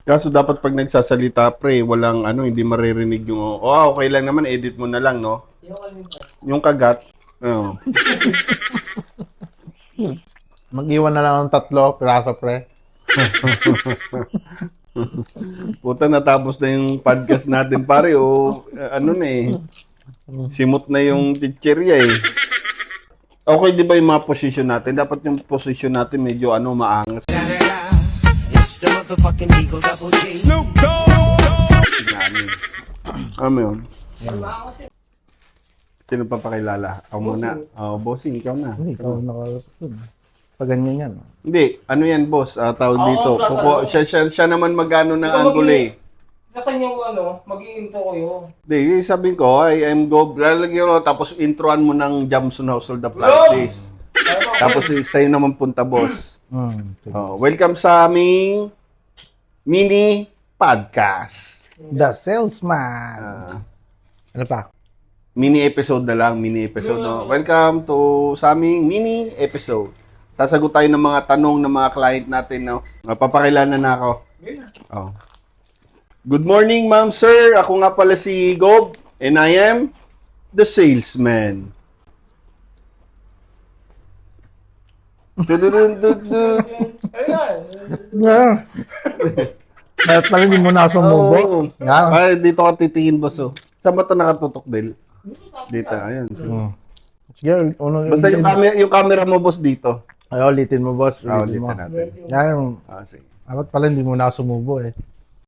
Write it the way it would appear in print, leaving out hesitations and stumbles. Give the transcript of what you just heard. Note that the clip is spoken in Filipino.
Kaso dapat pag nagsasalita, pre, walang ano, hindi maririnig yung, okay lang naman, edit mo na lang, no? Yung kagat. Oh. Mag-iwan na lang ng 3 piraso, pre. Puta, natapos na yung podcast natin, pare, ano na eh. Simot na yung chichirya eh. Okay, di ba yung mga posisyon natin? Dapat yung posisyon natin medyo ano, maangas. It's the motherfucking Eagle Double G. Snoop Ano yun? Sino pa pakilala? Ako muna. Bossing, ikaw na. Hindi, ikaw nakalasap dun. Pag ganyan yan. Hindi, ano yan, boss? Tawag dito. Siya naman magano ng angle eh. Kasan yung ano, mag-i-intro ko yun. Hindi, sabihin ko, I am go, lalagyan mo, tapos introan mo ng Jamson Household of Practice. Tapos sa'yo naman punta, boss. Welcome sa aming mini podcast. The Salesman. Ano pa? Mini episode na lang, mini episode. No? Welcome to sa aming mini episode. Sasagot tayo ng mga tanong ng mga client natin. No? Papakilala na ako. Oh. Good morning, ma'am, sir. Ako nga pala si Gob, and I am the salesman. Yeah. Kahit pala hindi mo na sumubo. Yan. Ay, dito ka titingin, boss. Oh. Saan ba ito nakatutok, Del? Dito, ayun. Sige, unang Basta yung camera mo, boss, dito. Ay, ulitin mo, boss. Ulitin mo. Ulitin natin. Yan. Sige. Dapat pala hindi mo na sumubo eh.